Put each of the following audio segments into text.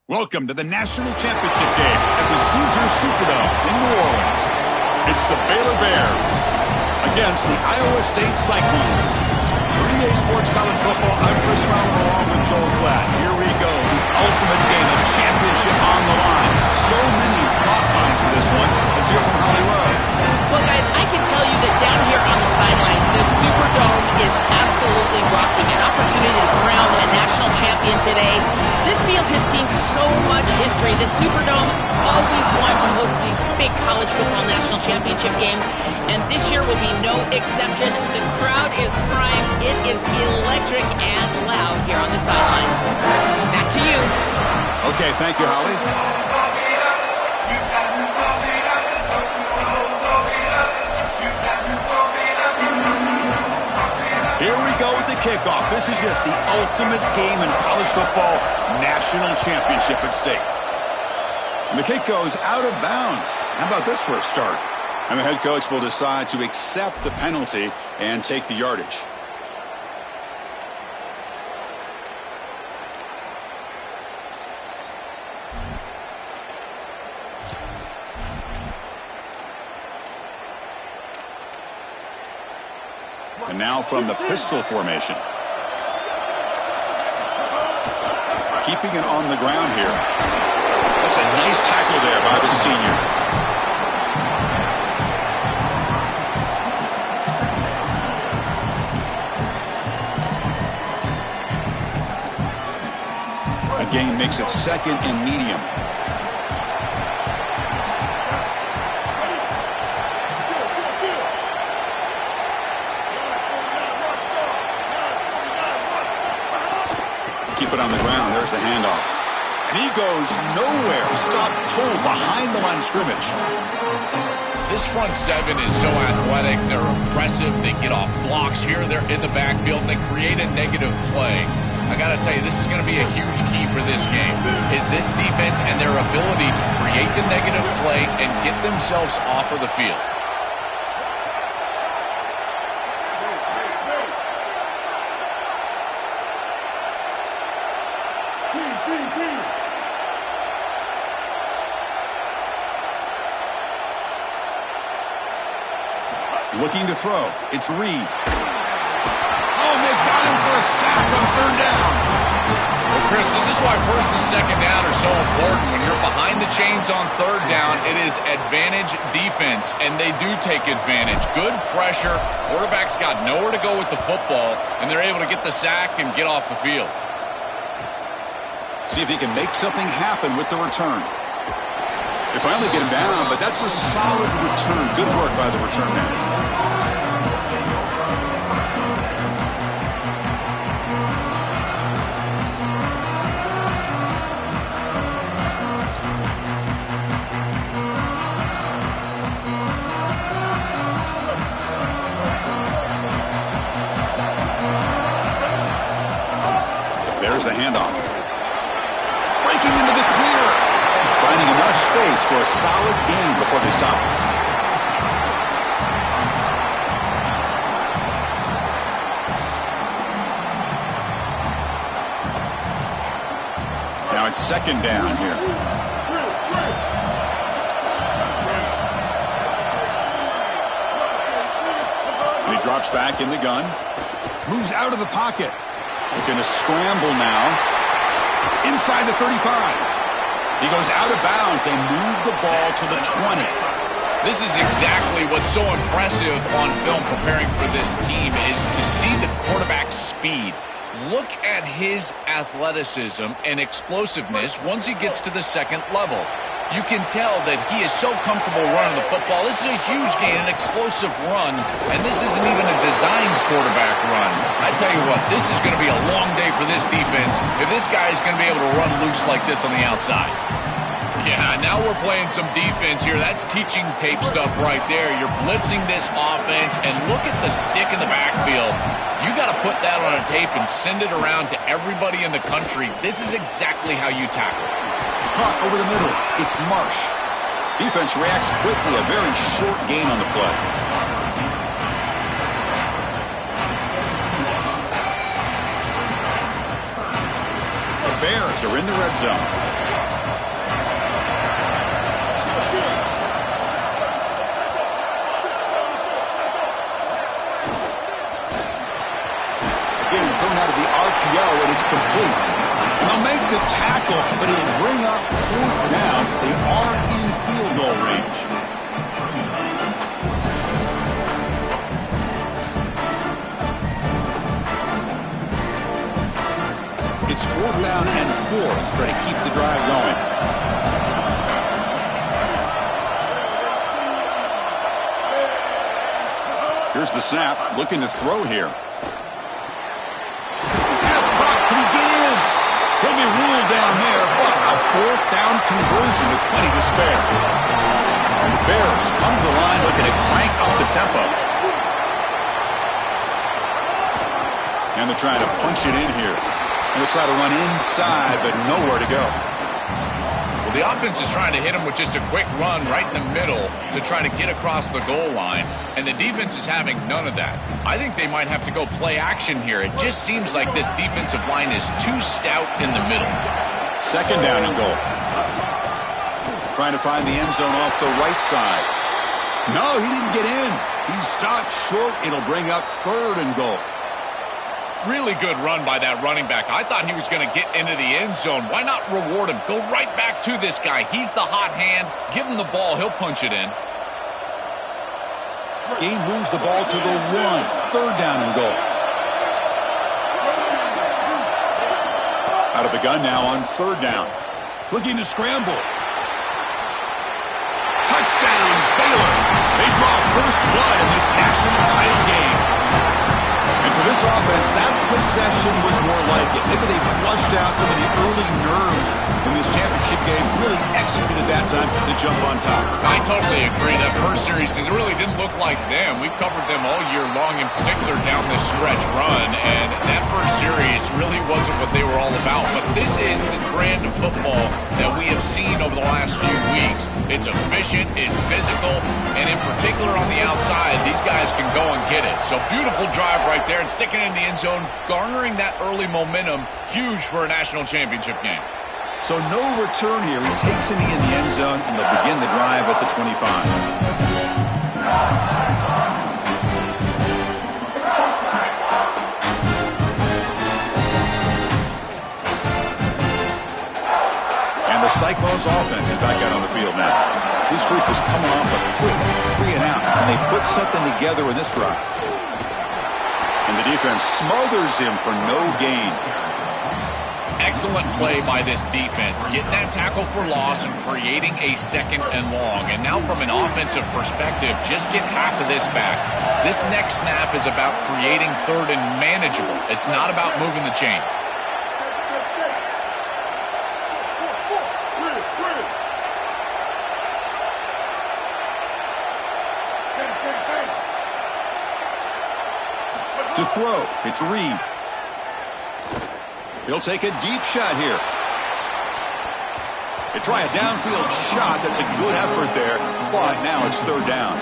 Welcome to the National Championship game at the Caesars Superdome in New Orleans. It's the Baylor Bears against the Iowa State Cyclones. For EA Sports College Football, I'm Chris Fowler along with Joel Klatt. Here we go, the ultimate game, a championship on the line. So many plot lines for this one. Let's hear from Holly Rowe. Well, guys, I can tell you that down here on the sideline, the Superdome is absolutely rocking. An opportunity to crown a national champion today. This field has seen so much history. The Superdome always wanted to host these big college football national championship games, and this year will be no exception. The crowd is primed. It is electric and loud here on the sidelines. Back to you. Okay, thank you, Holly. Here we go with the kickoff. This is it, the ultimate game in college football, national championship at stake. And the kick goes out of bounds. How about this for a start? And the head coach will decide to accept the penalty and take the yardage. And now from the pistol formation. Keeping it on the ground here. That's a nice tackle there by the senior. A gain makes it second and medium. Keep it on the ground. There's the handoff. And he goes nowhere. Stop cold behind the line of scrimmage. This front seven is so athletic. They're impressive. They get off blocks here. They're in the backfield, and they create a negative play. I got to tell you, this is going to be a huge key for this game, is this defense and their ability to create the negative play and get themselves off of the field. Looking to throw. It's Reed. Oh, they've got him for a sack on third down. Well, Chris, this is why first and second down are so important. When you're behind the chains on third down, it is advantage defense, and they do take advantage. Good pressure. Quarterback's got nowhere to go with the football, and they're able to get the sack and get off the field. See if he can make something happen with the return. They finally get him down, but that's a solid return. Good work by the return man. There's the handoff. Breaking into the clear. Finding enough space for a solid gain before they stop. Now it's second down here. And he drops back in the gun. Moves out of the pocket. Looking to scramble now. Inside the 35. He goes out of bounds. They move the ball to the 20. This is exactly what's so impressive on film preparing for this team is to see the quarterback's speed. Look at his athleticism and explosiveness once he gets to the second level. You can tell that he is so comfortable running the football. This is a huge gain, an explosive run, and this isn't even a designed quarterback run. I tell you what, this is going to be a long day for this defense if this guy is going to be able to run loose like this on the outside. Yeah, now we're playing some defense here. That's teaching tape stuff right there. You're blitzing this offense, and look at the stick in the backfield. You got to put that on a tape and send it around to everybody in the country. This is exactly how you tackle. Caught over the middle. It's Marsh. Defense reacts quickly. A very short gain on the play. The Bears are in the red zone. thrown out of the RPO, and it's complete. And they'll make the tackle, but it'll bring up 4th down. They are in field goal range. It's 4th down and 4 to try to keep the drive going. Here's the snap, looking to throw here. Pass caught, can he get in? He'll be ruled down there, but a 4th down conversion with plenty to spare. And the Bears come to the line looking to crank up the tempo. And they're trying to punch it in here. And they'll try to run inside, but nowhere to go. Well, the offense is trying to hit him with just a quick run right in the middle to try to get across the goal line, and the defense is having none of that. I think they might have to go play action here. It just seems like this defensive line is too stout in the middle. 2nd down and goal. Trying to find the end zone off the right side. No, he didn't get in. He stopped short. It'll bring up 3rd and goal. Really good run by that running back. I thought he was going to get into the end zone. Why not reward him? Go right back to this guy. He's the hot hand. Give him the ball. He'll punch it in. Gain moves the ball to the 1. 3rd down and goal. Out of the gun now on 3rd down. Looking to scramble. Touchdown, Baylor. They draw first blood in this national title game. And for this offense, that possession was more like it. Maybe they flushed out some of the early nerves in this championship game, really executed that time to jump on top. I totally agree. That first series, it really didn't look like them. We've covered them all year long, in particular down this stretch run, and that first series really wasn't what they were all about. But this is the brand of football that we have seen over the last few weeks. It's efficient, it's physical, and in particular on the outside, these guys can go and get it. So beautiful drive right there and sticking in the end zone, garnering that early momentum, huge for a national championship game. So no return here. He takes it in the end zone, and they'll begin the drive at the 25. And the Cyclones offense is back out on the field now. This group was coming off a quick 3 and out, and they put something together in this drive. And the defense smothers him for no gain. Excellent play by this defense, getting that tackle for loss and creating a 2nd and long. And now from an offensive perspective, just get half of this back. This next snap is about creating 3rd and manageable. It's not about moving the chains. To throw, it's Reed. He'll take a deep shot here. They try a downfield shot. That's a good effort there, but now it's 3rd down.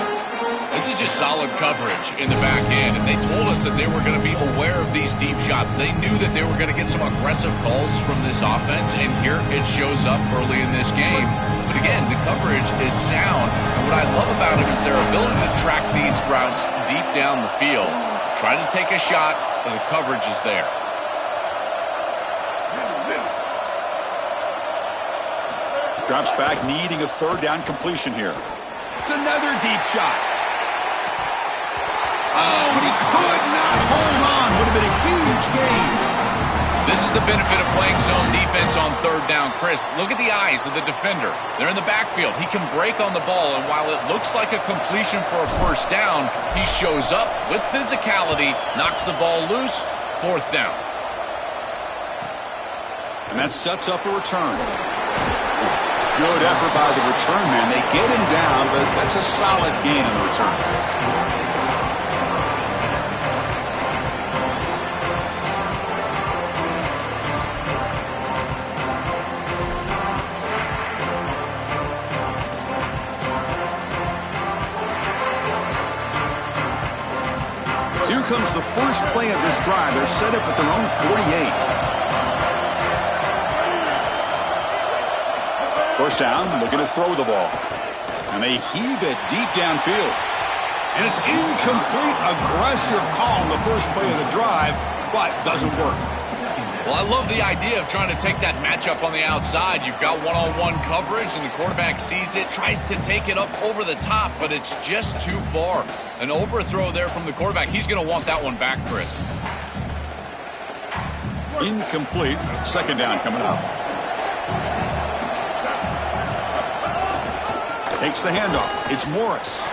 This is just solid coverage in the back end, and they told us that they were going to be aware of these deep shots. They knew that they were going to get some aggressive calls from this offense, and here it shows up early in this game. But again, the coverage is sound, and what I love about it is their ability to track these routes deep down the field. Try to take a shot, and the coverage is there. Drops back, needing a 3rd down completion here. It's another deep shot. Oh, but he could not hold on. Would have been a huge gain. This is the benefit of playing zone defense on 3rd down. Chris, look at the eyes of the defender. They're in the backfield. He can break on the ball, and while it looks like a completion for a 1st down, he shows up with physicality, knocks the ball loose, 4th down. And that sets up a return. Good effort by the return man. They get him down, but that's a solid gain on the return. Here comes the first play of this drive. They're set up at their own 48. First down, looking to throw the ball. And they heave it deep downfield. And it's incomplete. Aggressive call on the first play of the drive. but doesn't work. Well, I love the idea of trying to take that matchup on the outside. You've got one-on-one coverage, and the quarterback sees it, tries to take it up over the top, but it's just too far. An overthrow there from the quarterback. He's going to want that one back, Chris. Incomplete. Second down coming up. Takes the handoff. It's Morris.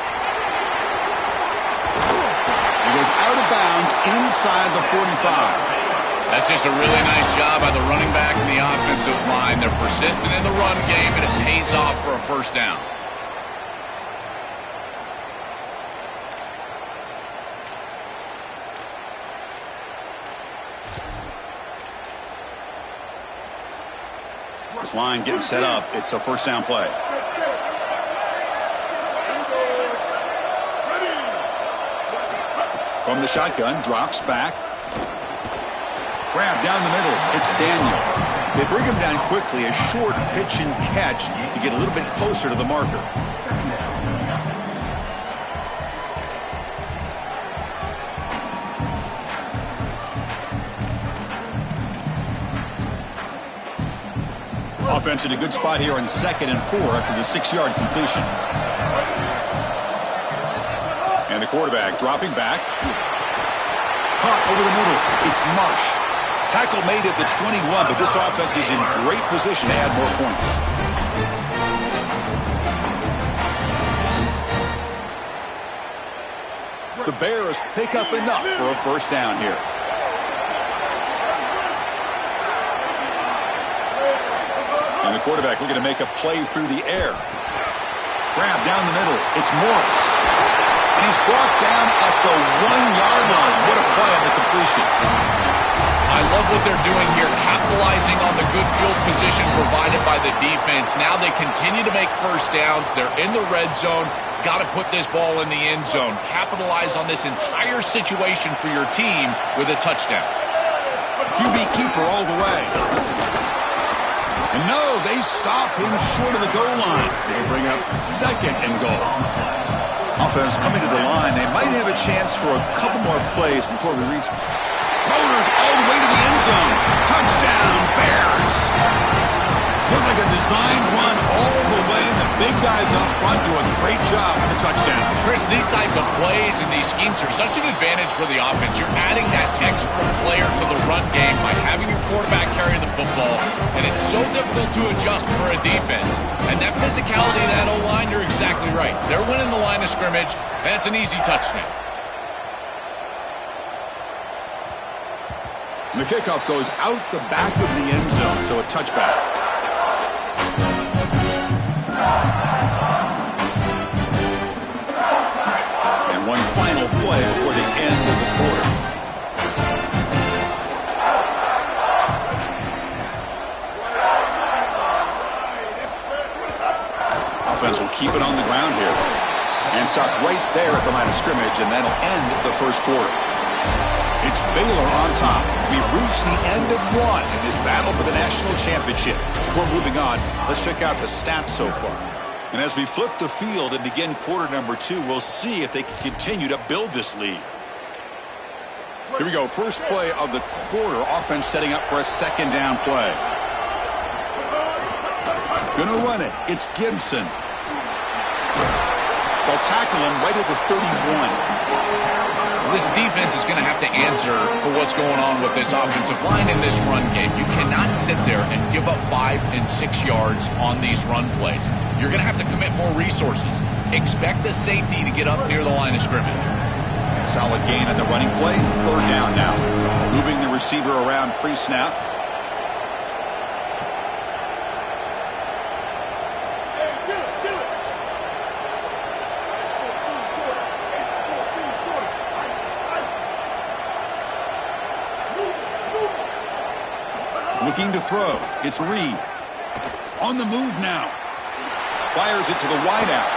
He goes out of bounds inside the 45. That's just a really nice job by the running back and the offensive line. They're persistent in the run game, and it pays off for a first down. This line getting set up. It's a first down play. From the shotgun, drops back. Grab down the middle. It's Daniel. They bring him down quickly. A short pitch and catch to get a little bit closer to the marker. Offense in a good spot here on 2nd and 4 after the 6-yard completion. And the quarterback dropping back. Caught over the middle. It's Marsh. Tackle made at the 21, but this offense is in great position to add more points. The Bears pick up enough for a first down here. And the quarterback looking to make a play through the air. Grab down the middle. It's Morris. And he's brought down at the 1-yard line. What a play on the completion. I love what they're doing here, capitalizing on the good field position provided by the defense. Now they continue to make first downs. They're in the red zone. Got to put this ball in the end zone. Capitalize on this entire situation for your team with a touchdown. QB keeper all the way. And no, they stop him short of the goal line. They bring up 2nd and goal. Offense coming to the line. They might have a chance for a couple more plays before we reach. Motors all the way to the end zone. Touchdown, Bears. Looked like a designed run all the way. The big guys up front do a great job with the touchdown. Chris, these type of plays and these schemes are such an advantage for the offense. You're adding that extra player to the run game by having your quarterback carry the football, and it's so difficult to adjust for a defense. And that physicality of that O-line, you're exactly right. They're winning the line of scrimmage, and it's an easy touchdown. The kickoff goes out the back of the end zone, so a touchback. And one final play before the end of the quarter. Offense will keep it on the ground here and stop right there at the line of scrimmage, and that'll end the first quarter. It's Baylor on top. We've reached the end of one in this battle for the national championship. Before moving on, let's check out the stats so far. And as we flip the field and begin quarter number 2, we'll see if they can continue to build this lead. Here we go. First play of the quarter. Offense setting up for a 2nd down play. Gonna run it. It's Gibson. They'll tackle him right at the 31. This defense is going to have to answer for what's going on with this offensive line in this run game. You cannot sit there and give up 5 and 6 yards on these run plays. You're going to have to commit more resources. Expect the safety to get up near the line of scrimmage. Solid gain on the running play. 3rd down now. Moving the receiver around pre-snap. Looking to throw. It's Reed. On the move now. Fires it to the wideout.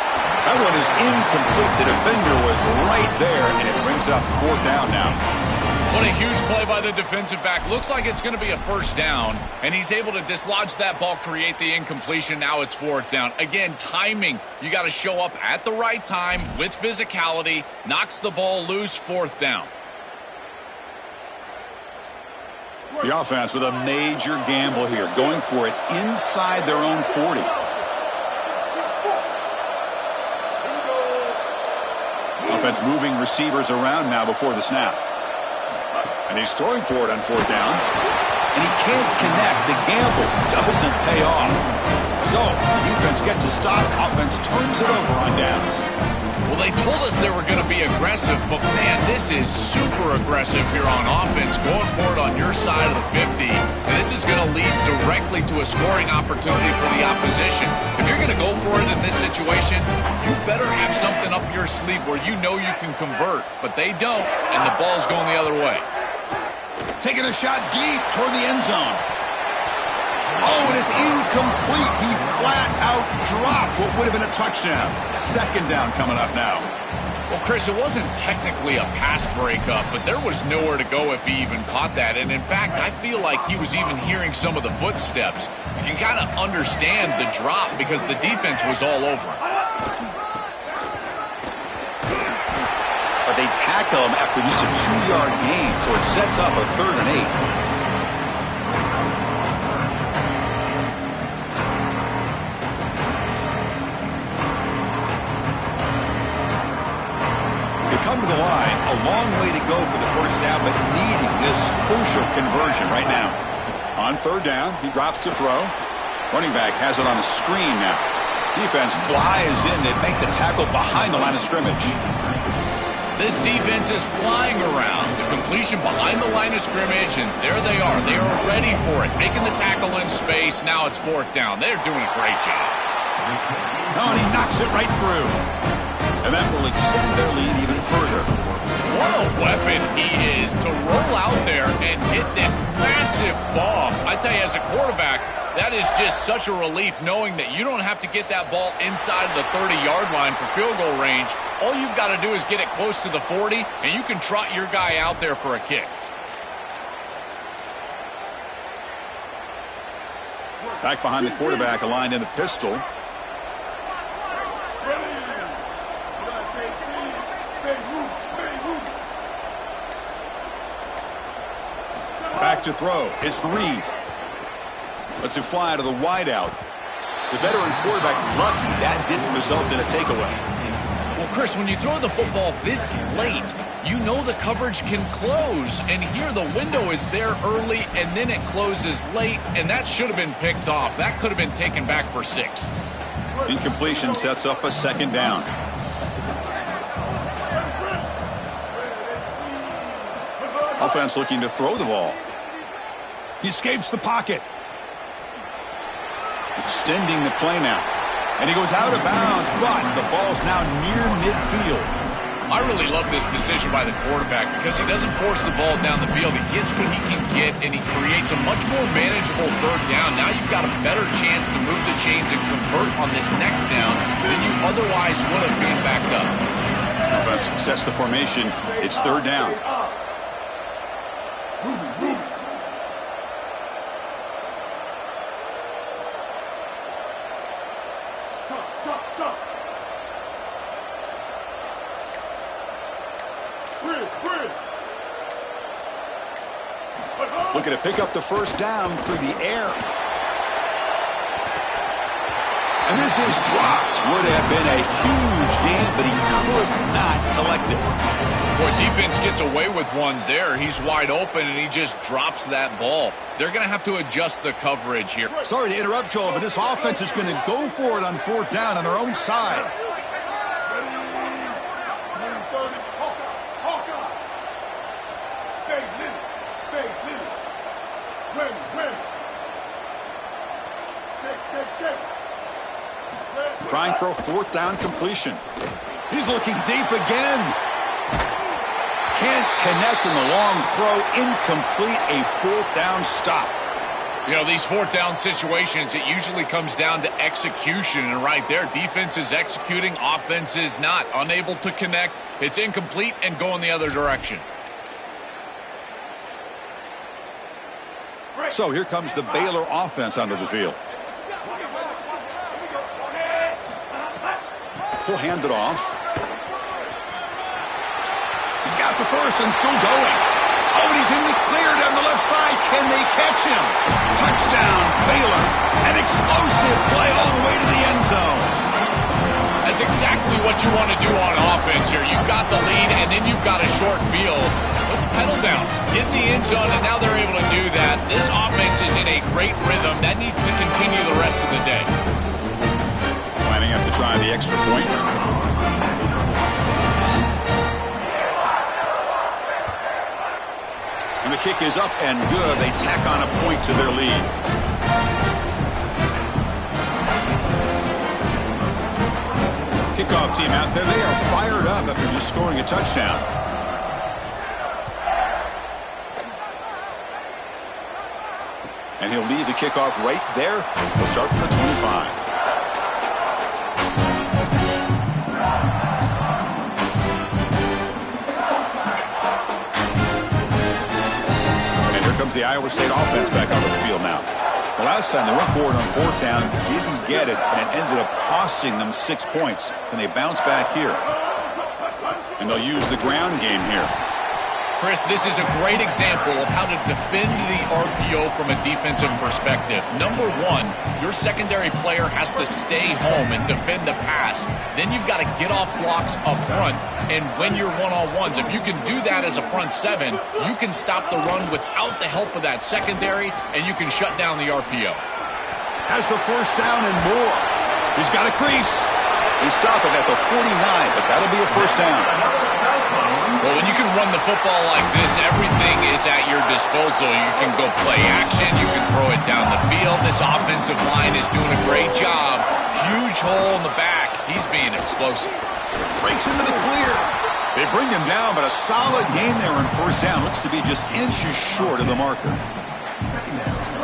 That one is incomplete. The defender was right there, and it brings up 4th down now. What a huge play by the defensive back. Looks like it's going to be a first down, and he's able to dislodge that ball, create the incompletion. Now it's 4th down. Again, timing. You got to show up at the right time with physicality. Knocks the ball loose, 4th down. The offense with a major gamble here, going for it inside their own 40. Offense moving receivers around now before the snap. And he's throwing for it on 4th down. And he can't connect. The gamble doesn't pay off. So, the defense gets a stop. Offense turns it over on downs. Well, they told us they were going to be aggressive, but, man, this is super aggressive here on offense, going for it on your side of the 50. And this is going to lead directly to a scoring opportunity for the opposition. If you're going to go for it in this situation, you better have something up your sleeve where you know you can convert. But they don't, and the ball's going the other way. Taking a shot deep toward the end zone. Oh, and it's incomplete. He flat out dropped what would have been a touchdown. 2nd down coming up now. Well, Chris, it wasn't technically a pass breakup, but there was nowhere to go if he even caught that. And, in fact, I feel like he was even hearing some of the footsteps. You can kind of understand the drop because the defense was all over him. But they tackle him after just a 2-yard gain, so it sets up a 3rd and 8. Come to the line, a long way to go for the 1st down, but needing this crucial conversion right now. On 3rd down, he drops to throw. Running back has it on a screen now. Defense flies in. They make the tackle behind the line of scrimmage. This defense is flying around. The completion behind the line of scrimmage, and there they are. They are ready for it, making the tackle in space. Now it's 4th down. They're doing a great job. Oh, and he knocks it right through. And that will extend their lead even further. What a weapon he is to roll out there and hit this massive bomb. I tell you, as a quarterback, that is just such a relief knowing that you don't have to get that ball inside of the 30-yard line for field goal range. All you've got to do is get it close to the 40, and you can trot your guy out there for a kick. Back behind the quarterback, aligned in the pistol. Back to throw. It's Reed. Lets it fly to the wideout. The veteran quarterback lucky that didn't result in a takeaway. Well, Chris, when you throw the football this late, you know the coverage can close. And here the window is there early, and then it closes late, and that should have been picked off. That could have been taken back for 6. Incompletion sets up a 2nd down. Offense looking to throw the ball. He escapes the pocket. Extending the play now. And he goes out of bounds, but the ball's now near midfield. I really love this decision by the quarterback because he doesn't force the ball down the field. He gets what he can get, and he creates a much more manageable 3rd down. Now you've got a better chance to move the chains and convert on this next down than you otherwise would have been backed up. Offense sets the formation. It's 3rd down. Looking to pick up the 1st down through the air. And this is dropped. Would have been a huge gain, but he could not collect it. Boy, defense gets away with one there. He's wide open, and he just drops that ball. They're going to have to adjust the coverage here. Sorry to interrupt, Joel, but this offense is going to go for it on 4th down on their own side. Trying for a 4th down completion. He's looking deep again. Can't connect in the long throw. Incomplete. A 4th down stop. You know, these 4th down situations, it usually comes down to execution. And right there, defense is executing, offense is not. Unable to connect. It's incomplete and going the other direction. So here comes the Baylor offense onto the field. He'll hand it off. He's got the 1st and still going. Oh, and he's in the clear down the left side. Can they catch him? Touchdown, Baylor. An explosive play all the way to the end zone. That's exactly what you want to do on offense here. You've got the lead, and then you've got a short field. Put the pedal down, get in the end zone, and now they're able to do that. This offense is in a great rhythm. That needs to continue the rest of the day. Lining up to try the extra point. And the kick is up and good. They tack on a point to their lead. Kickoff team out there. They are fired up after just scoring a touchdown. And he'll lead the kickoff right there. He'll start from the 25. Comes the Iowa State offense back onto the field now. The last time they went forward on fourth down, didn't get it, and it ended up costing them 6 points. And they bounce back here. And they'll use the ground game here. Chris, this is a great example of how to defend the RPO from a defensive perspective. Number one, your secondary player has to stay home and defend the pass. Then you've got to get off blocks up front and win your one-on-ones. If you can do that as a front seven, you can stop the run without the help of that secondary, and you can shut down the RPO. Has the first down and more. He's got a crease. They stop it at the 49, but that'll be a first down. Well, when you can run the football like this, everything is at your disposal. You can go play action. You can throw it down the field. This offensive line is doing a great job. Huge hole in the back. He's being explosive. Breaks into the clear. They bring him down, but a solid gain there on first down. Looks to be just inches short of the marker.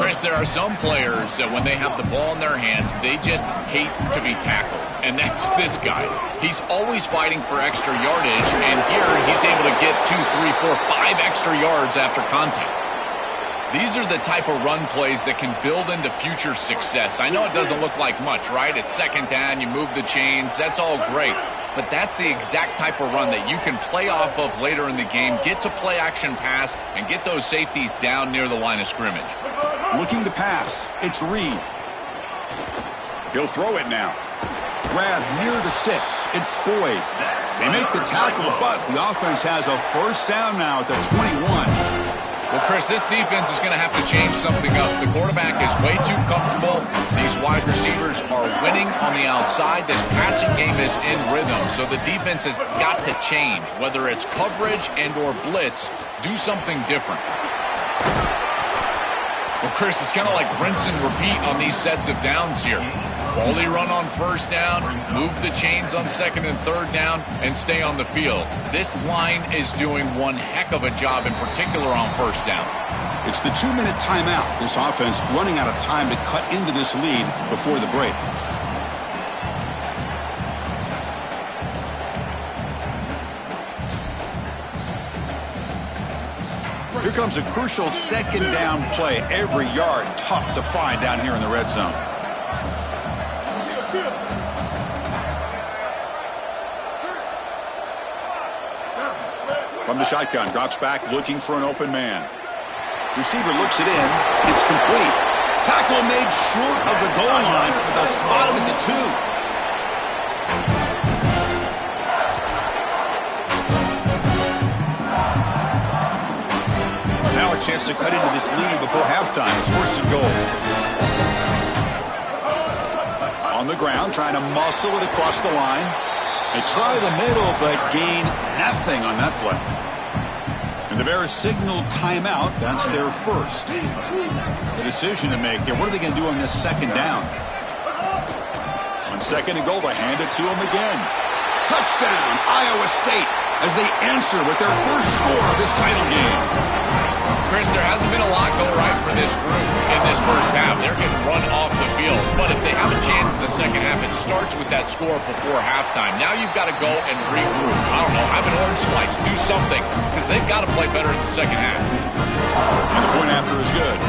Chris, there are some players that when they have the ball in their hands, they just hate to be tackled. And that's this guy. He's always fighting for extra yardage, and here he's able to get 2, 3, 4, 5 extra yards after contact. These are the type of run plays that can build into future success. I know it doesn't look like much, right? It's second down, you move the chains, that's all great. But that's the exact type of run that you can play off of later in the game, get to play action pass, and get those safeties down near the line of scrimmage. Looking to pass. It's Reed. He'll throw it now. Grab near the sticks. It's Boyd. They make the tackle, but the offense has a first down now at the 21. Well, Chris, this defense is going to have to change something up. The quarterback is way too comfortable. These wide receivers are winning on the outside. This passing game is in rhythm, so the defense has got to change. Whether it's coverage and or blitz, do something different. Well, Chris, it's kind of like rinse and repeat on these sets of downs here. Quality run on first down, move the chains on second and third down, and stay on the field. This line is doing one heck of a job, in particular on first down. It's the 2-minute timeout. This offense running out of time to cut into this lead before the break. Here comes a crucial second down play. Every yard tough to find down here in the red zone. From the shotgun, drops back looking for an open man. Receiver looks it in. It's complete. Tackle made short of the goal line with a spot at the 2. Chance to cut into this lead before halftime. It's first and goal. On the ground, trying to muscle it across the line. They try the middle, but gain nothing on that play. And the Bears signal timeout. That's their first. The decision to make here. What are they going to do on this second down? On second and goal, they hand it to him again. Touchdown, Iowa State, as they answer with their first score of this title game. Chris, there hasn't been a lot go right for this group in this first half. They're getting run off the field. But if they have a chance in the second half, it starts with that score before halftime. Now you've got to go and regroup. I don't know, have an orange slice, do something, because they've got to play better in the second half. And the point after is good.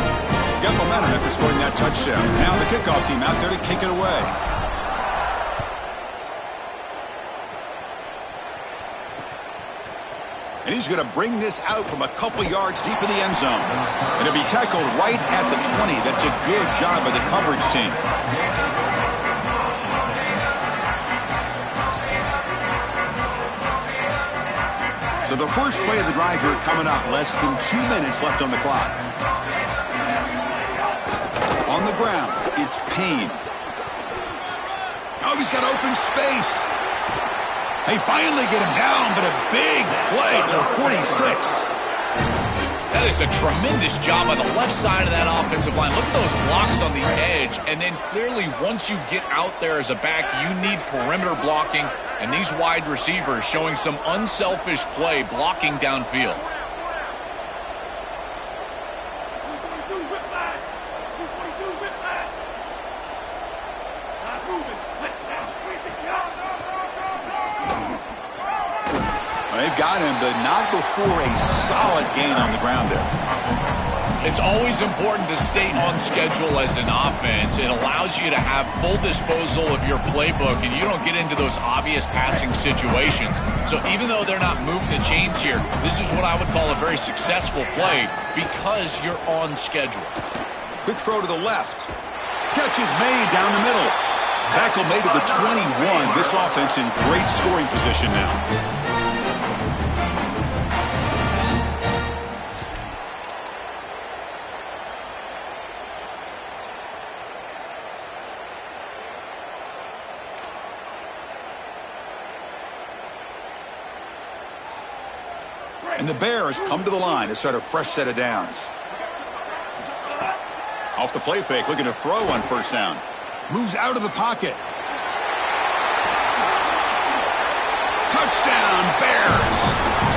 Got momentum after scoring that touchdown. Now the kickoff team out there to kick it away. And he's going to bring this out from a couple yards deep in the end zone. And it'll be tackled right at the 20. That's a good job by the coverage team. So the first play of the drive here coming up. Less than 2 minutes left on the clock. On the ground, it's Payne. Oh, he's got open space. They finally get him down, but a big play to 46. That is a tremendous job on the left side of that offensive line. Look at those blocks on the edge. And then clearly once you get out there as a back, you need perimeter blocking. And these wide receivers showing some unselfish play blocking downfield. They've got him, but not before a solid gain on the ground there. It's always important to stay on schedule as an offense. It allows you to have full disposal of your playbook, and you don't get into those obvious passing situations. So even though they're not moving the chains here, this is what I would call a very successful play because you're on schedule. Quick throw to the left. Catch is made down the middle. Tackle made to the 21. This offense in great scoring position now. And the Bears come to the line to start a fresh set of downs. Off the play fake, looking to throw on first down. Moves out of the pocket. Touchdown, Bears.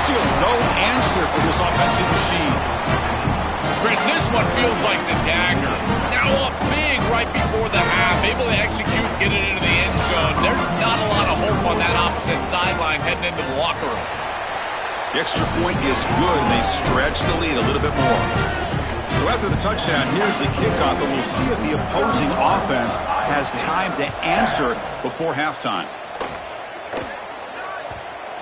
Still no answer for this offensive machine. Chris, this one feels like the dagger. Now up big right before the half, able to execute, get it into the end zone. There's not a lot of hope on that opposite sideline heading into the locker room. The extra point is good, and they stretch the lead a little bit more. So after the touchdown, here's the kickoff, and we'll see if the opposing offense has time to answer before halftime.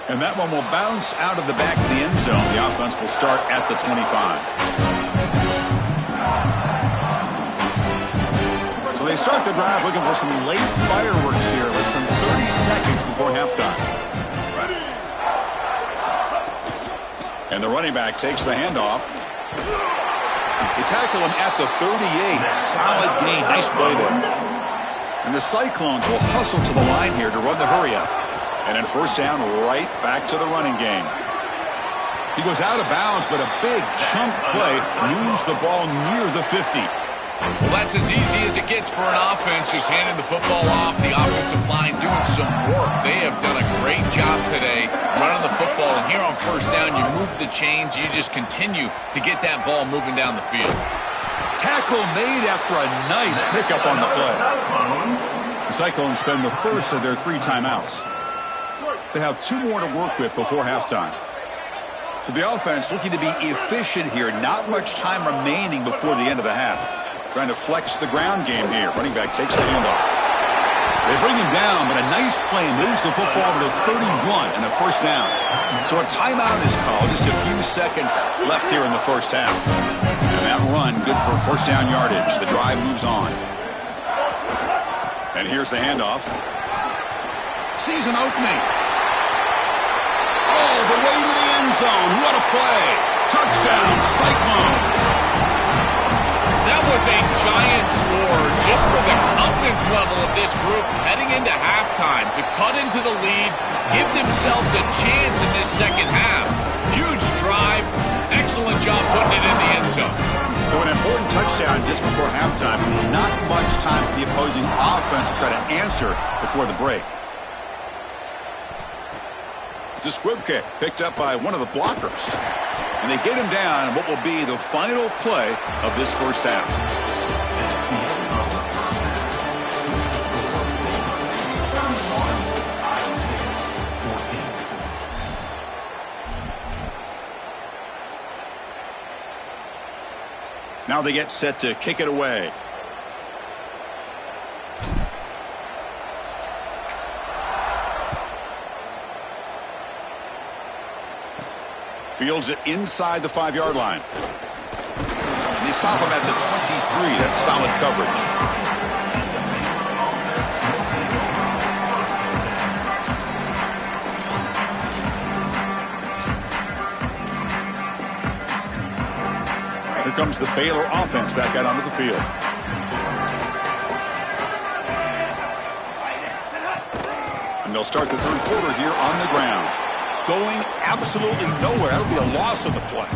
And that one will bounce out of the back of the end zone. The offense will start at the 25. So they start the drive looking for some late fireworks here, less than 30 seconds before halftime. And the running back takes the handoff. They tackle him at the 38. Solid gain. Nice play there. And the Cyclones will hustle to the line here to run the hurry up. And then first down, right back to the running game. He goes out of bounds, but a big chunk play moves the ball near the 50. Well, that's as easy as it gets for an offense, just handing the football off. The offensive line doing some work. They have done a great job today running the football. And here on first down, you move the chains. You just continue to get that ball moving down the field. Tackle made after a nice pickup on the play. The Cyclones spend the first of their 3 timeouts. They have 2 more to work with before halftime. So the offense looking to be efficient here. Not much time remaining before the end of the half. Trying to flex the ground game here. Running back takes the handoff. They bring him down, but a nice play moves the football to the 31 and a first down. So a timeout is called. Just a few seconds left here in the first half. And that run, good for first down yardage. The drive moves on. And here's the handoff. Sees an opening. All the way to the end zone. What a play. Touchdown, Cyclones. That was a giant score just for the confidence level of this group heading into halftime to cut into the lead, give themselves a chance in this second half. Huge drive. Excellent job putting it in the end zone. So an important touchdown just before halftime. Not much time for the opposing offense to try to answer before the break. It's a squib kick picked up by one of the blockers. And they get him down in what will be the final play of this first half. Now they get set to kick it away. Fields it inside the 5-yard line. And they stop him at the 23. That's solid coverage. Here comes the Baylor offense back out onto the field. And they'll start the third quarter here on the ground. Going absolutely nowhere. That'll be a loss of the play.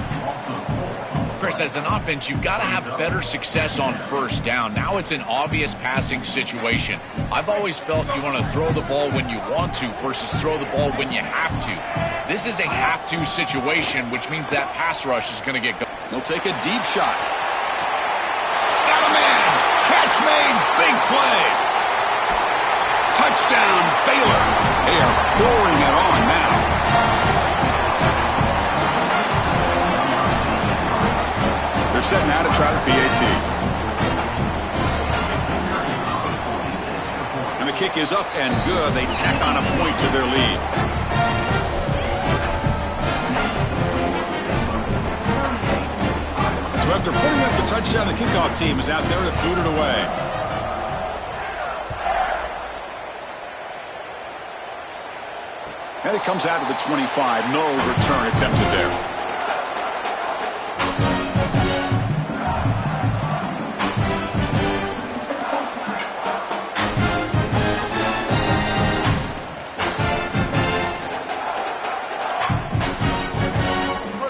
Chris, as an offense, you've got to have better success on first down. Now it's an obvious passing situation. I've always felt you want to throw the ball when you want to versus throw the ball when you have to. This is a have-to situation, which means that pass rush is going to get going. He'll take a deep shot. Got a man. Catch made. Big play. Touchdown, Baylor. They are pouring it on now. They're setting out to try the PAT. And the kick is up and good. They tack on a point to their lead. So after putting up the touchdown, the kickoff team is out there to boot it away. And it comes out of the 25. No return attempted there.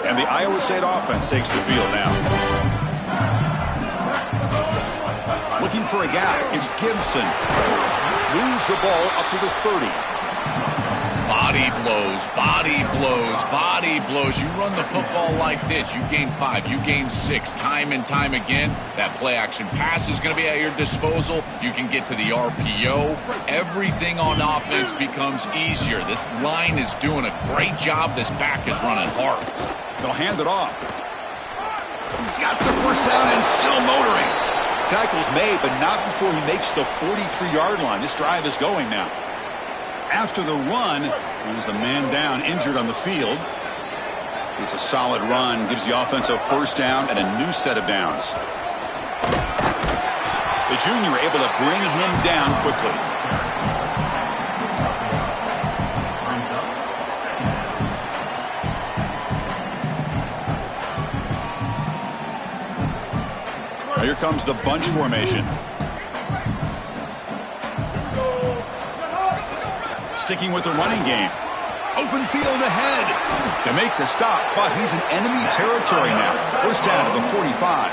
And the Iowa State offense takes the field now. Looking for a gap. It's Gibson. Moves the ball up to the 30. Body blows, body blows, body blows. You run the football like this, you gain 5, you gain 6, time and time again. That play-action pass is going to be at your disposal. You can get to the RPO. Everything on offense becomes easier. This line is doing a great job. This back is running hard. They'll hand it off. He's got the first down and still motoring. Tackle's made, but not before he makes the 43-yard line. This drive is going now. After the run, there's a man down, injured on the field. It's a solid run, gives the offense a first down and a new set of downs. The junior able to bring him down quickly. Now here comes the bunch formation. Sticking with the running game. Open field ahead. They make the stop, but he's in enemy territory now. First down to the 45.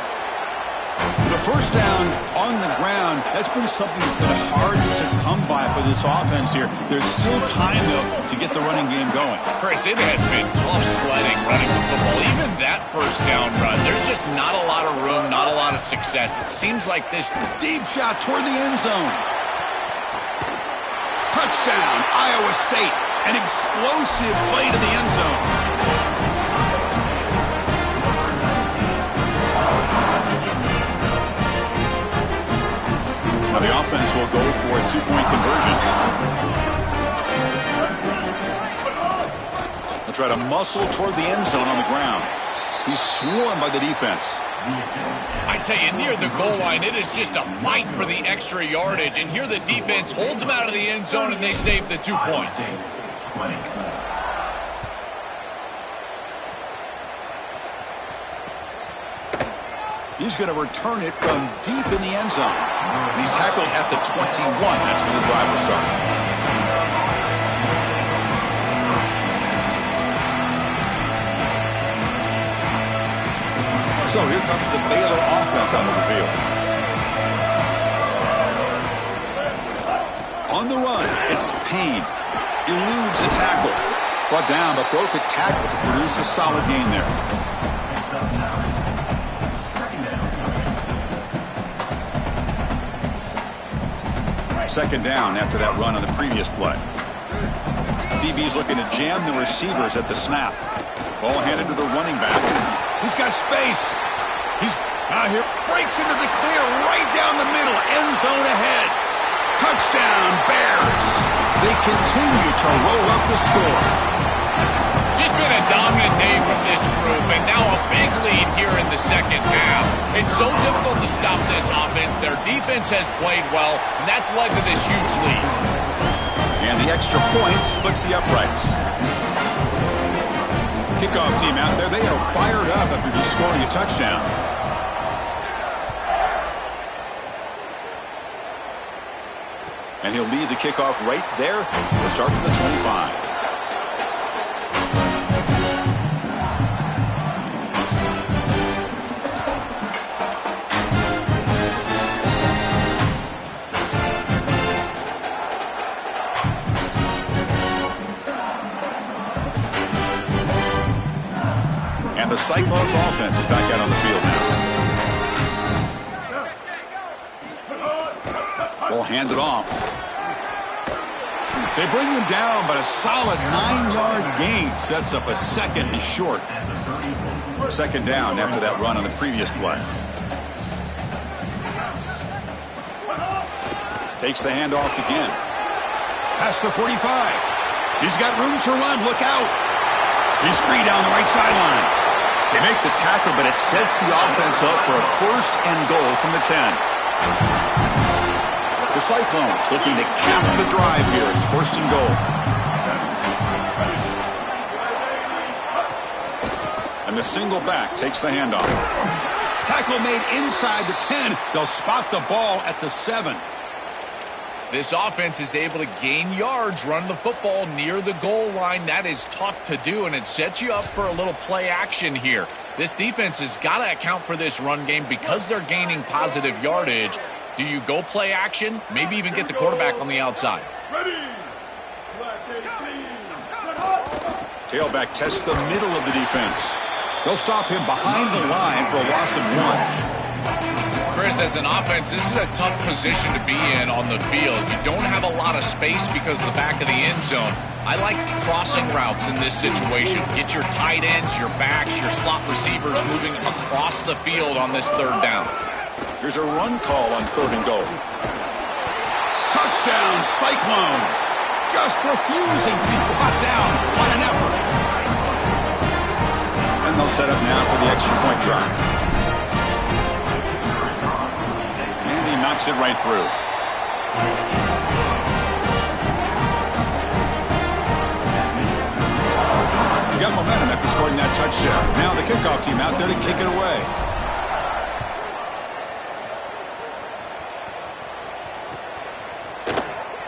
The first down on the ground, that's been something that's been hard to come by for this offense here. There's still time, though, to get the running game going. Chris, it has been tough sledding running the football. Even that first down run, there's just not a lot of room, not a lot of success. It seems like this deep shot toward the end zone. Touchdown, Iowa State. An explosive play to the end zone. Now the offense will go for a two-point conversion. They'll try to muscle toward the end zone on the ground. He's swarmed by the defense. I tell you, near the goal line, it is just a fight for the extra yardage. And here the defense holds him out of the end zone, and they save the 2 points. He's going to return it from deep in the end zone. He's tackled at the 21. That's where the drive will start. So here comes the Baylor offense onto the field. On the run, it's Payne. Eludes a tackle. Brought down, but broke a tackle to produce a solid gain there. Second down after that run on the previous play. DB's looking to jam the receivers at the snap. Ball handed to the running back. He's got space. He's out here. Breaks into the clear right down the middle. End zone ahead. Touchdown, Bears. They continue to roll up the score. Just been a dominant day from this group, and now a big lead here in the second half. It's so difficult to stop this offense. Their defense has played well, and that's led to this huge lead. And the extra point splits the uprights. Kickoff team out there, they are fired up after just scoring a touchdown. And he'll lead the kickoff right there. We'll start with the 25. And the Cyclones offense is back out on the field now. Ball handed off. They bring them down, but a solid 9-yard gain sets up a second and short. Second down after that run on the previous play. Takes the handoff again. Past the 45. He's got room to run. Look out. He's free down the right sideline. They make the tackle, but it sets the offense up for a first and goal from the 10. The Cyclones looking to cap the drive here. It's first and goal. And the single back takes the handoff. Tackle made inside the 10. They'll spot the ball at the 7. This offense is able to gain yards, run the football near the goal line. That is tough to do, and it sets you up for a little play action here. This defense has got to account for this run game because they're gaining positive yardage. Do you go play action? Maybe even get the quarterback on the outside. Tailback tests the middle of the defense. They'll stop him behind the line for a loss of 1. Chris, as an offense, this is a tough position to be in on the field. You don't have a lot of space because of the back of the end zone. I like crossing routes in this situation. Get your tight ends, your backs, your slot receivers moving across the field on this third down. Here's a run call on third and goal. Touchdown, Cyclones. Just refusing to be brought down. What an effort. And they'll set up now for the extra point drive. And he knocks it right through. He got momentum after scoring that touchdown. Now the kickoff team out there to kick it away.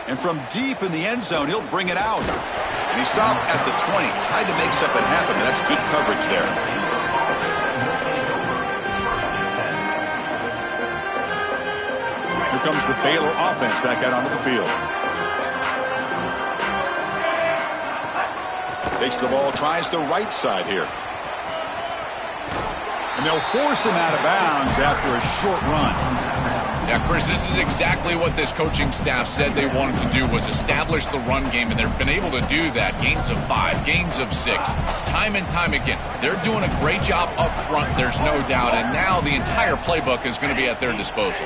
And from deep in the end zone, he'll bring it out. And he stopped at the 20. Tried to make something happen, but that's good coverage there. Here comes the Baylor offense back out onto the field. Takes the ball, tries the right side here. And they'll force him out of bounds after a short run. Yeah, Chris, this is exactly what this coaching staff said they wanted to do, was establish the run game, and they've been able to do that. Gains of 5, gains of 6, time and time again. They're doing a great job up front, there's no doubt, and now the entire playbook is going to be at their disposal.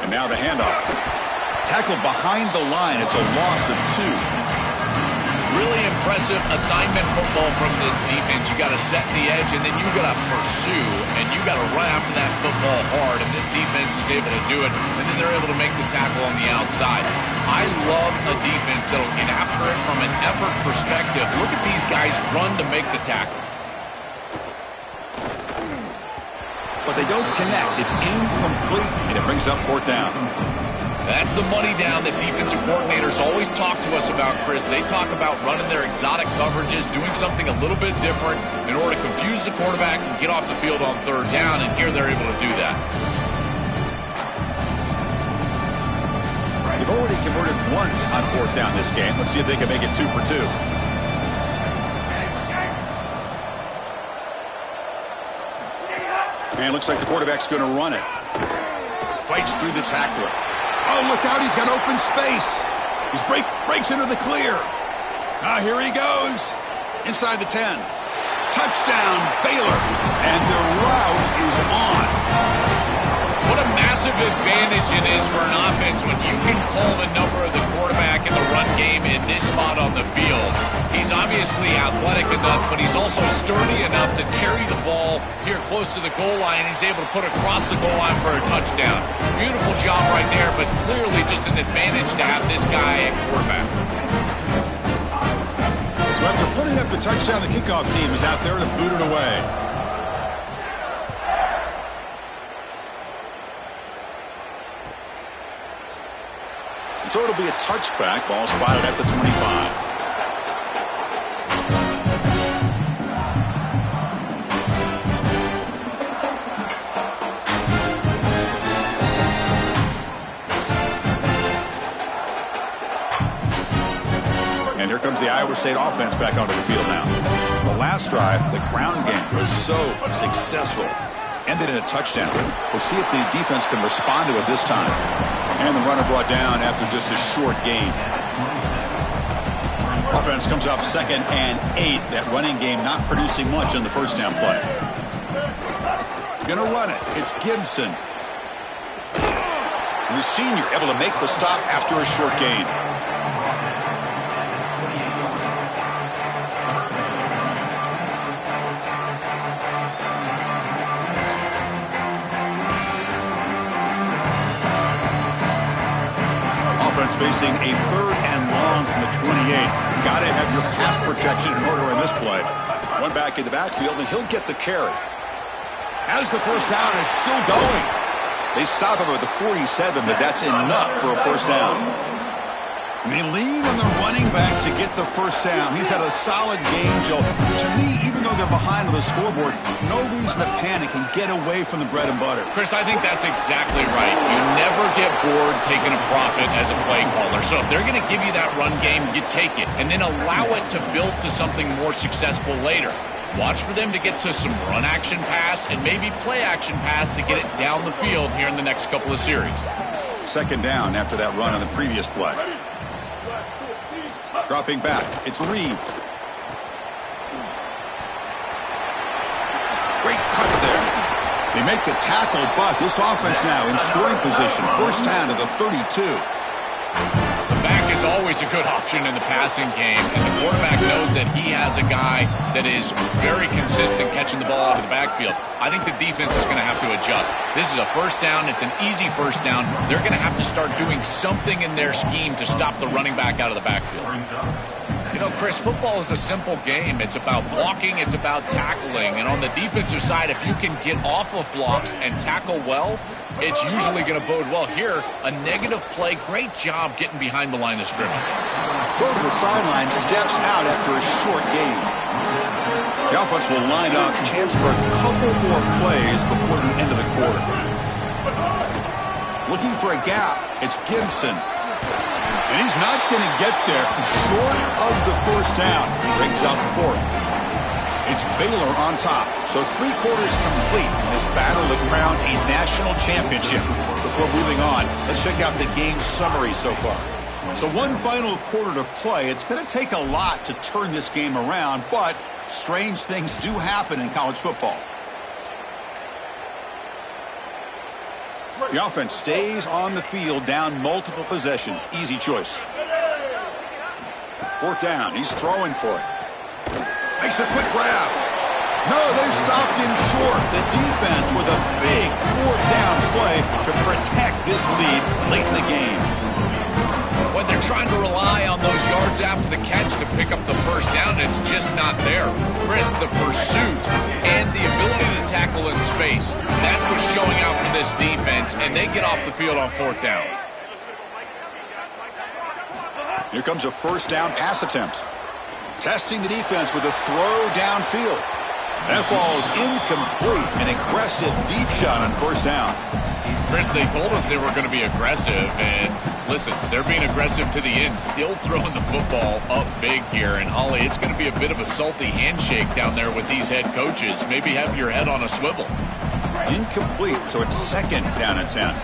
And now the handoff. Tackle behind the line. It's a loss of 2. Really impressive assignment football from this defense. You got to set the edge, and then you got to pursue, and you got to run after that football hard, and this defense is able to do it, and then they're able to make the tackle on the outside. I love a defense that'll get after it from an effort perspective. Look at these guys run to make the tackle. But they don't connect. It's incomplete, and it brings up fourth down. That's the money down that defensive coordinators always talk to us about, Chris. They talk about running their exotic coverages, doing something a little bit different in order to confuse the quarterback and get off the field on third down, and here they're able to do that. They've already converted once on fourth down this game. Let's see if they can make it 2 for 2. And it looks like the quarterback's going to run it. Fights through the tackler. Oh, look out, he's got open space. He breaks into the clear. Here he goes. Inside the 10. Touchdown, Baylor. And the route is on. What a massive massive advantage it is for an offense when you can call the number of the quarterback in the run game in this spot on the field. He's obviously athletic enough, but he's also sturdy enough to carry the ball here close to the goal line. He's able to put it across the goal line for a touchdown. Beautiful job right there, but clearly just an advantage to have this guy at quarterback. So after putting up the touchdown, the kickoff team is out there to boot it away. So it'll be a touchback. Ball spotted at the 25. And here comes the Iowa State offense back onto the field now. The last drive, the ground game was so successful. Ended in a touchdown. We'll see if the defense can respond to it this time. And the runner brought down after just a short gain. Offense comes up 2nd and 8. That running game not producing much on the first down play. Gonna run it. It's Gibson. And the senior able to make the stop after a short gain. Facing a 3rd and long from the 28. Got to have your pass protection in order in this play. One back in the backfield, and he'll get the carry. As the first down is still going. They stop him at the 47, but that's enough for a first down. And they lean on the running back to get the first down. He's had a solid game, Joe. To me, even though they're behind on the scoreboard, no reason to panic and get away from the bread and butter. Chris, I think that's exactly right. You never get bored taking a profit as a play caller. So if they're going to give you that run game, you take it. And then allow it to build to something more successful later. Watch for them to get to some run action pass and maybe play action pass to get it down the field here in the next couple of series. 2nd down after that run on the previous play. Dropping back, it's Reed. Great cut there. They make the tackle, but this offense now in scoring position. First down to the 32. The back is always a good option in the passing game, and the quarterback knows that he has a guy that is very consistent catching the ball out of the backfield. I think the defense is going to have to adjust. This is a first down. It's an easy first down. They're going to have to start doing something in their scheme to stop the running back out of the backfield. You know, Chris, football is a simple game. It's about blocking. It's about tackling. And on the defensive side, if you can get off of blocks and tackle well, it's usually going to bode well. Here, a negative play. Great job getting behind the line of scrimmage. Go to the sideline, steps out after a short gain. The offense will line up, chance for a couple more plays before the end of the quarter. Looking for a gap. It's Gibson. And he's not going to get there. Short of the first down. Breaks out 4th. It's Baylor on top. So 3 quarters complete in this battle to crown a national championship. Before moving on, let's check out the game summary so far. So one final quarter to play. It's going to take a lot to turn this game around, but strange things do happen in college football. The offense stays on the field, down multiple possessions. Easy choice. 4th down. He's throwing for it. Makes a quick grab. No, they've stopped him short. The defense with a big 4th down play to protect this lead late in the game. When they're trying to rely on those yards after the catch to pick up the first down, it's just not there. Chris, the pursuit and the ability to tackle in space, that's what's showing out for this defense, and they get off the field on 4th down. Here comes a first down pass attempt. Testing the defense with a throw downfield. That falls incomplete. An aggressive deep shot on first down. Chris, they told us they were going to be aggressive, and listen, they're being aggressive to the end, still throwing the football up big here. And Holly, it's going to be a bit of a salty handshake down there with these head coaches. Maybe have your head on a swivel. Incomplete, so it's 2nd down and 10.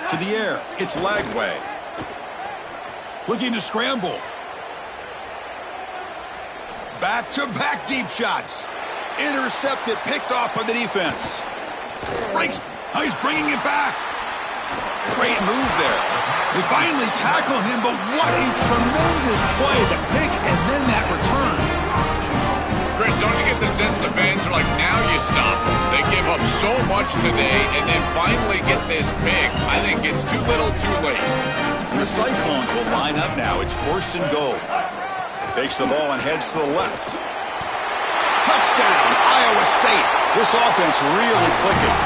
To the air, it's Lagway. Looking to scramble. Back-to-back deep shots. Intercepted, picked off by the defense. Breaks. Oh, he's bringing it back. Great move there. They finally tackle him, but what a tremendous play. The pick and then that return. Chris, don't you get the sense the fans are like, now you stop them? They give up so much today and then finally get this pick. I think it's too little too late. The Cyclones will line up now. It's 1st and goal. Takes the ball and heads to the left. Touchdown, Iowa State. This offense really clicking.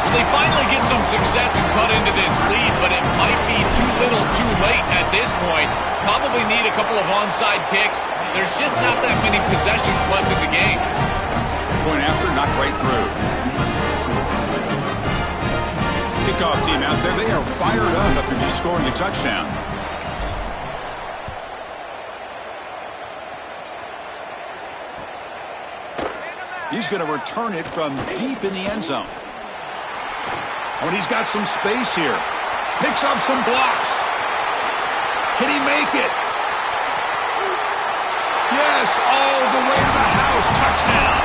They finally get some success and cut into this lead, but it might be too little too late at this point. Probably need a couple of onside kicks. There's just not that many possessions left in the game. Point after, knocked right through. Kickoff team out there. They are fired up after just scoring a touchdown. He's going to return it from deep in the end zone. Oh, and he's got some space here. Picks up some blocks. Can he make it? Yes, all the way to the house. Touchdown.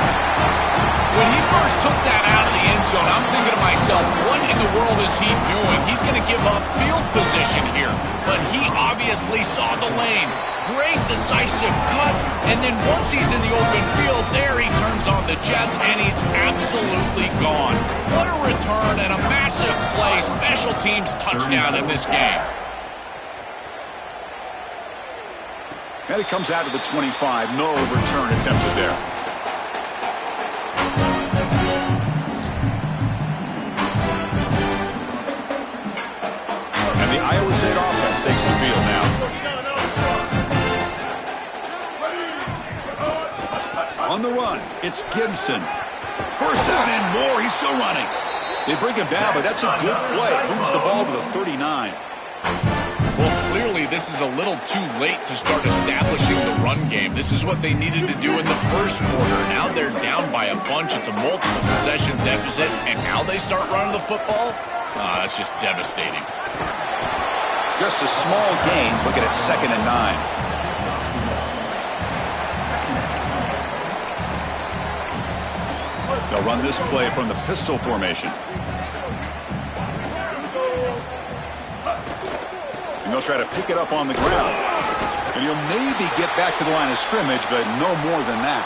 When he first took that out of the end zone, I'm thinking to myself, what in the world is he doing? He's going to give up field position here. But he obviously saw the lane. Great decisive cut. And then once he's in the open field, there he turns on the Jets, and he's absolutely gone. What a return and a massive play. Special teams touchdown in this game. And it comes out of the 25. No return attempted there. And the Iowa State offense takes the field now. On the run, it's Gibson. First down and more. He's still running. They bring him down, but that's a good play. Moves the ball to the 39. Well, clearly this is a little too late to start establishing the run game. This is what they needed to do in the first quarter. Now they're down by a bunch. It's a multiple possession deficit, and now they start running the football? That's just devastating. Just a small gain. Look at it, 2nd and 9. They'll run this play from the pistol formation. And they'll try to pick it up on the ground. And he'll maybe get back to the line of scrimmage, but no more than that.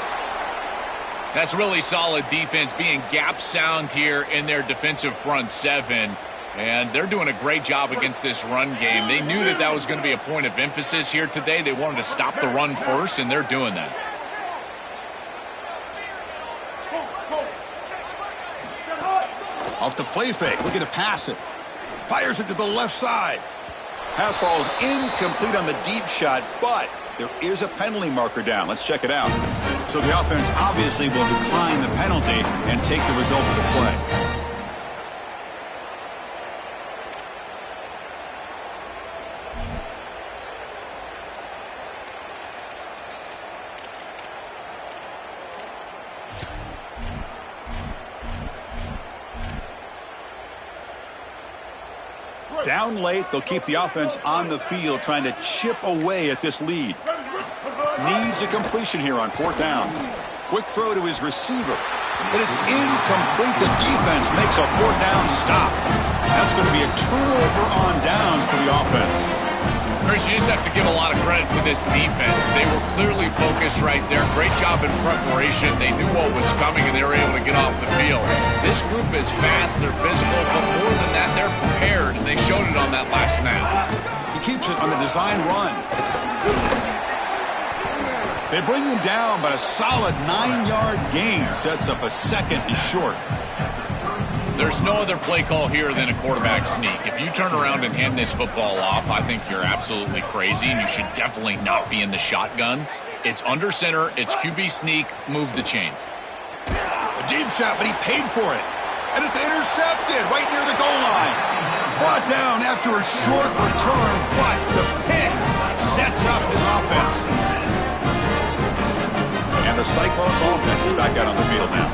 That's really solid defense, being gap sound here in their defensive front seven. And they're doing a great job against this run game. They knew that that was going to be a point of emphasis here today. They wanted to stop the run first, and they're doing that. Off the play fake, looking to pass it. Fires it to the left side. Pass falls incomplete on the deep shot, but there is a penalty marker down. Let's check it out. So the offense obviously will decline the penalty and take the result of the play. Down late, they'll keep the offense on the field trying to chip away at this lead. Needs a completion here on 4th down. Quick throw to his receiver, but it's incomplete. The defense makes a 4th down stop. That's going to be a turnover on downs for the offense. Chris, you just have to give a lot of credit to this defense. They were clearly focused right there. Great job in preparation. They knew what was coming, and they were able to get off the field. This group is fast, they're physical, but more than that, they're prepared, and they showed it on that last snap. He keeps it on the design run. They bring him down, but a solid 9-yard gain sets up a 2nd and short. There's no other play call here than a quarterback sneak. If you turn around and hand this football off, I think you're absolutely crazy, and you should definitely not be in the shotgun. It's under center, it's QB sneak, move the chains. A deep shot, but he paid for it. And it's intercepted right near the goal line. Brought down after a short return, but the pick sets up his offense. And the Cyclones offense is back out on the field now.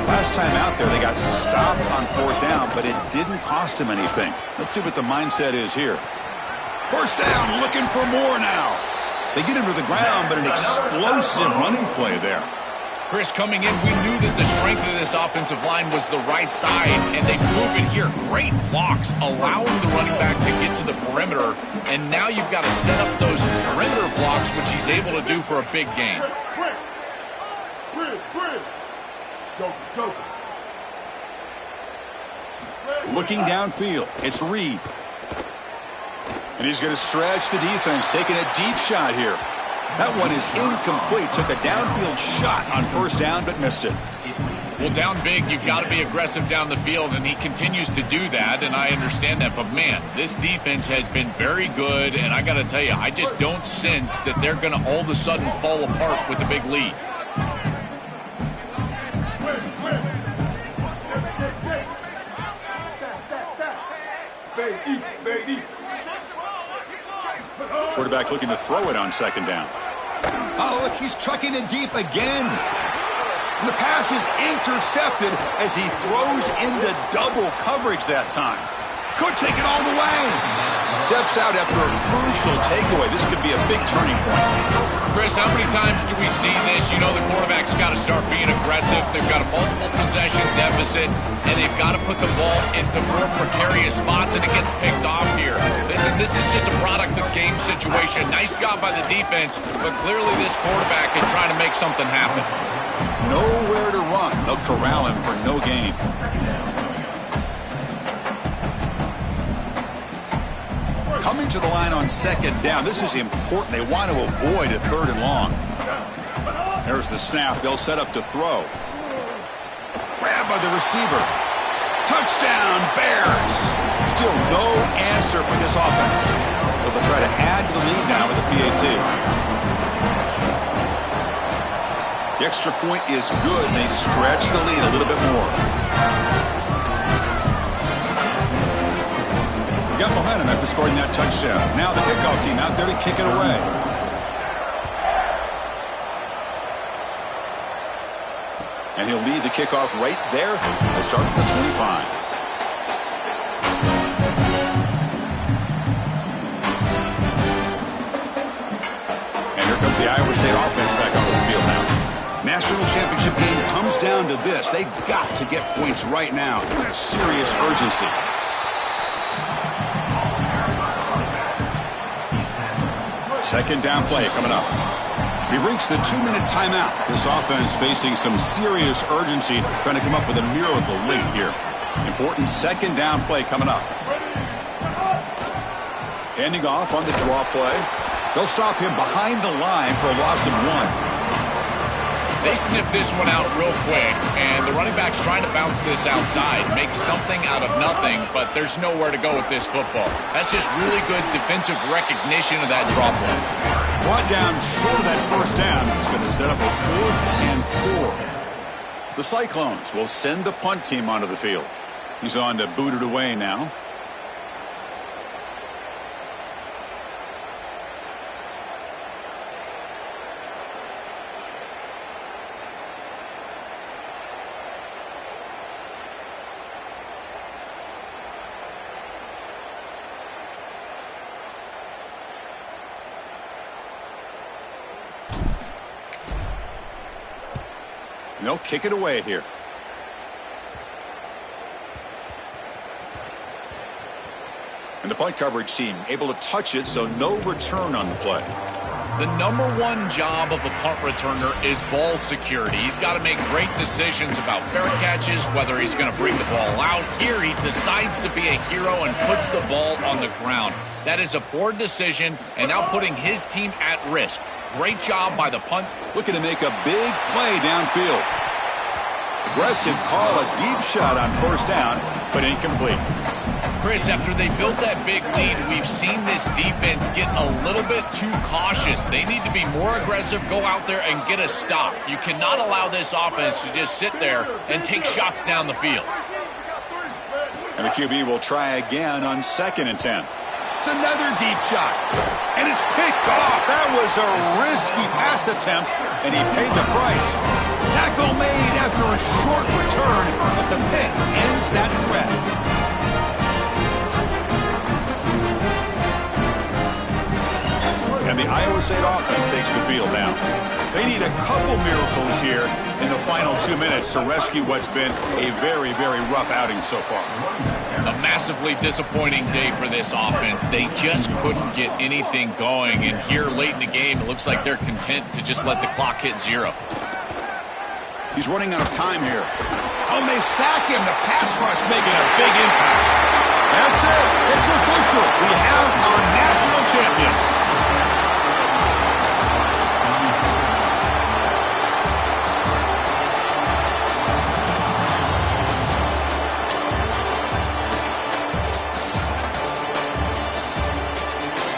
Last time out there, they got stopped on 4th down, but it didn't cost them anything. Let's see what the mindset is here. First down, looking for more now. They get him to the ground, but an explosive running play there. Chris, coming in, we knew that the strength of this offensive line was the right side, and they prove it here. Great blocks, allowing the running back to get to the perimeter, and now you've got to set up those perimeter blocks, which he's able to do for a big gain. Looking downfield, it's Reed. And he's going to stretch the defense, taking a deep shot here. That one is incomplete. Took a downfield shot on first down, but missed it. Well, down big, you've got to be aggressive down the field, and he continues to do that, and I understand that. But, man, this defense has been very good, and I got to tell you, I just don't sense that they're going to all of a sudden fall apart with a big lead. Quarterback looking to throw it on second down. Oh, look, he's trucking it deep again. And the pass is intercepted as he throws into double coverage that time. Could take it all the way. Steps out after a crucial takeaway. This could be a big turning point. Chris, how many times do we see this? You know the quarterback's got to start being aggressive. They've got a multiple possession deficit, and they've got to put the ball into more precarious spots, and it gets picked off here. Listen, this is just a product of game situation. Nice job by the defense, but clearly this quarterback is trying to make something happen. Nowhere to run. They'll corral him for no gain. Coming to the line on second down. This is important. They want to avoid a third and long. There's the snap. They'll set up to throw. Grabbed by the receiver. Touchdown, Bears. Still no answer for this offense. So they'll try to add to the lead now with the PAT. The extra point is good, and they stretch the lead a little bit more. Got momentum after scoring that touchdown. Now the kickoff team out there to kick it away. And he'll lead the kickoff right there. They'll start at the 25. And here comes the Iowa State offense back onto the field now. National championship game comes down to this. They've got to get points right now. Serious urgency. Second down play coming up. We've reached the 2-minute timeout. This offense facing some serious urgency, trying to come up with a miracle late here. Important second down play coming up. Handing off on the draw play. They'll stop him behind the line for a loss of 1. They sniff this one out real quick, and the running back's trying to bounce this outside, make something out of nothing, but there's nowhere to go with this football. That's just really good defensive recognition of that draw play. Brought down short of that first down. It's going to set up a 4th and 4. The Cyclones will send the punt team onto the field. He's on to boot it away now. They'll kick it away here. And the punt coverage team able to touch it, so no return on the play. The number one job of a punt returner is ball security. He's got to make great decisions about fair catches, whether he's going to bring the ball out. Here he decides to be a hero and puts the ball on the ground. That is a poor decision, and now putting his team at risk. Great job by the punt. Looking to make a big play downfield. Aggressive call, a deep shot on first down, but incomplete. Chris, after they built that big lead, we've seen this defense get a little bit too cautious. They need to be more aggressive, go out there and get a stop. You cannot allow this offense to just sit there and take shots down the field. And the QB will try again on 2nd and 10. It's another deep shot, and it's picked off. That was a risky pass attempt, and he paid the price. Tackle made after a short return, but the pick ends that threat. And and the Iowa State offense takes the field now. They need a couple miracles here in the final 2 minutes to rescue what's been a very, very rough outing so far. A massively disappointing day for this offense. They just couldn't get anything going, and here late in the game, it looks like they're content to just let the clock hit 0. He's running out of time here. Oh, they sack him. The pass rush making a big impact. That's it. It's official. We have our national champions.